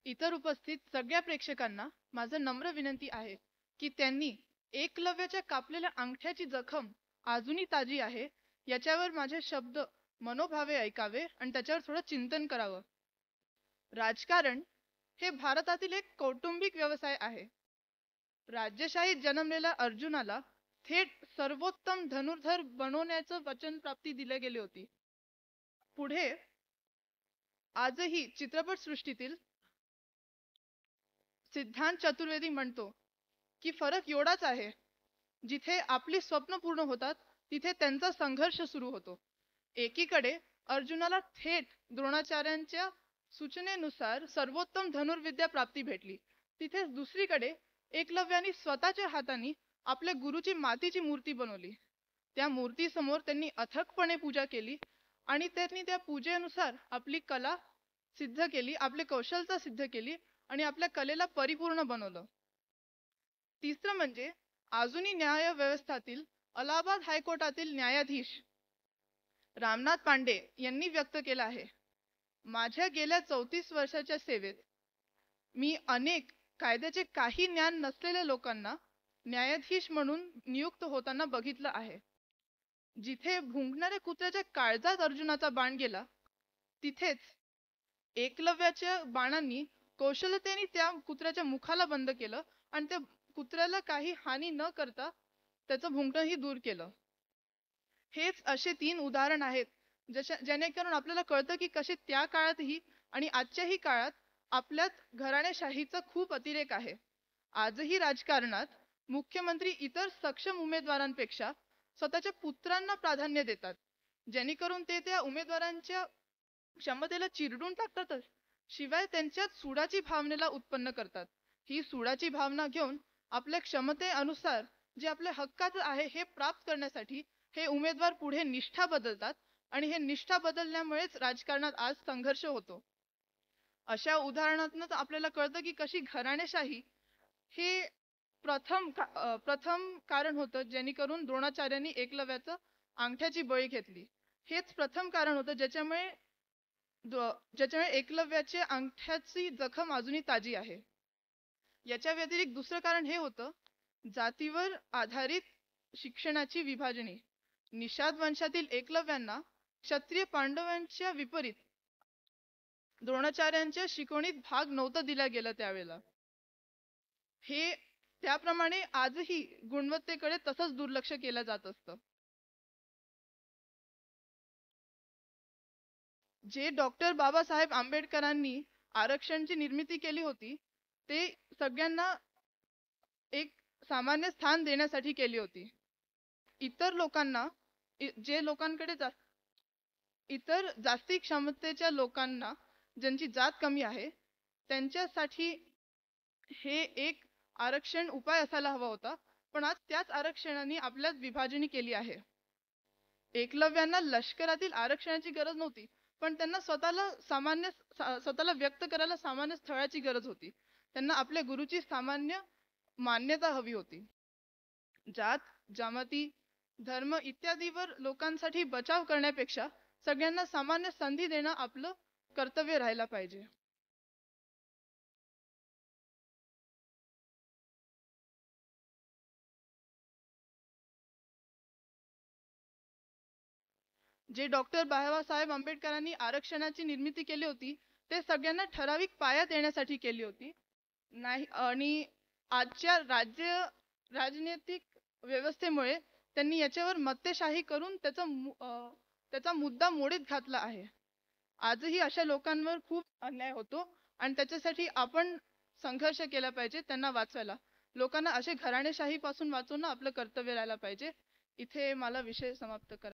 इतर उपस्थित सगळ्या प्रेक्षकांना माझं नम्र विनंती आहे की त्यांनी एकलव्याच्या कापलेल्या अंगठ्याची जखम अजूनही ताजी आहे याच्यावर माझे शब्द मनोभावे ऐकावे आणि त्याच्यावर थोडं चिंतन करावं. राजकारण हे भारतातील एक कौटुंबिक व्यवसाय आहे. राज्यशाहीत जन्मलेल्या अर्जुनाला थेट सर्वोत्तम धनुर्धर बनवण्याचं वचन प्राप्ती दिले गेले होती. पुढे आजही चित्रपट सृष्टीतील सिद्धांत चतुर्वेदी म्हणतो की फरक एवढाच आहे, जिथे आपली स्वप्न पूर्ण होतात तिथे त्यांचा संघर्ष सुरू होतो. एकीकडे अर्जुनाला थेट द्रोणाचार्यांच्या सूचनेनुसार सर्वोत्तम धनुर्विद्या प्राप्ती भेटली, तिथेच दुसरीकडे एकलव्याने स्वतःच्या हाताने आपल्या गुरुची मातीची मूर्ती बनवली. त्या मूर्तीसमोर त्यांनी अथकपणे पूजा केली आणि त्यांनी त्या पूजेनुसार आपली कला सिद्ध केली, आपले कौशलता सिद्ध केली आणि आपल्या कलेला परिपूर्ण बनवलं. तिसरं म्हणजे अजूनही न्याय व्यवस्थातील अलाहाबाद हायकोर्टातील न्यायाधीश रामनाथ पांडे यांनी व्यक्त केलं आहे, माझ्या गेल्या 34 वर्षाच्या सेवेत मी अनेक कायद्याचे काही ज्ञान नसलेल्या लोकांना न्यायाधीश म्हणून नियुक्त होताना बघितलं आहे. जिथे भुंकणाऱ्या कुत्र्याच्या काळजात अर्जुनाचा बाण गेला, तिथेच एकलव्याच्या बाणांनी कौशलतेने त्या कुत्र्याच्या मुखाला बंद केलं आणि त्या कुत्र्याला काही हानी न करता त्याचं भुंकणंही दूर केलं. हेच असे 3 उदाहरण आहेत जेणेकरून आपल्याला कळतं की कसे त्या काळातही आणि आजच्याही काळात आपल्यात घराणेशाहीचा खूप अतिरेक आहे. आजही राजकारणात मुख्यमंत्री इतर सक्षम उमेदवारांपेक्षा स्वतःच्या पुत्रांना प्राधान्य देतात, जेणेकरून ते त्या उमेदवारांच्या क्षमतेला चिरडून टाकतातच, शिवाय त्यांच्यात सुडाची भावनेला उत्पन्न करतात. ही सुडाची भावना घेऊन आपल्या क्षमतेनुसार जे आपल्या हक्काचं आहे हे प्राप्त करण्यासाठी हे उमेदवार पुढे निष्ठा बदलतात आणि हे निष्ठा बदलल्यामुळेच राजकारणात आज संघर्ष होतो. अशा उदाहरणातूनच आपल्याला कळतं की कशी घराणेशाही हे प्रथम कारण होतं जेणेकरून द्रोणाचार्यांनी एकलव्याचं अंगठ्याची बळी घेतली. हेच प्रथम कारण होतं ज्याच्यामुळे एकलव्याच्या अंगठ्याची जखम अजूनही ताजी आहे. याच्या व्यतिरिक्त दुसरं कारण हे होतं जातीवर आधारित शिक्षणाची विभाजनी. निषाद वंशातील एकलव्यांना क्षत्रिय पांडवांच्या विपरीत द्रोणाचार्यांच्या शिकवणीत भाग नव्हता दिला गेला त्यावेळेला. हे त्याप्रमाणे आजही गुणवत्तेकडे तसंच दुर्लक्ष केलं जात असतं. जे डॉक्टर बाबासाहेब आंबेडकरांनी आरक्षणाची निर्मिती केली होती ते सगळ्यांना एक सामान्य स्थान देण्यासाठी केली होती. इतर लोकांना जे लोकांकडे इतर जास्ती क्षमतेच्या लोकांना ज्यांची जात कमी आहे त्यांच्यासाठी हे एक आरक्षण उपाय असायला हवा होता, पण आज त्याच आरक्षणाने आपल्यात विभाजनी केली आहे. एकलव्यांना लष्करातील आरक्षणाची गरज नव्हती, पण त्यांना स्वतःला व्यक्त करायला सामान्य स्थळाची गरज होती. त्यांना आपल्या गुरुची सामान्य मान्यता हवी होती. जात जमाती धर्म इत्यादीवर लोकांसाठी बचाव करण्यापेक्षा सगळ्यांना सामान्य संधी देणं आपलं कर्तव्य राहायला पाहिजे. जे डॉक्टर बाबासाहेब आंबेडकरांनी आरक्षणाची निर्मिती केली होती ते सगळ्यांना ठराविक पाया देण्यासाठी केली होती नाही, आणि आजच्या राजनैतिक व्यवस्थेमुळे त्यांनी याच्यावर मत्तेशाही करून त्याचा मुद्दा मोडीत घातला आहे. आजही अशा लोकांवर खूप अन्याय होतो आणि त्याच्यासाठी आपण संघर्ष केला पाहिजे. त्यांना वाचवायला लोकांना असे घराणेशाही पासून वाचवणं आपलं कर्तव्य राहायला पाहिजे. इथे मला विषय समाप्त करा.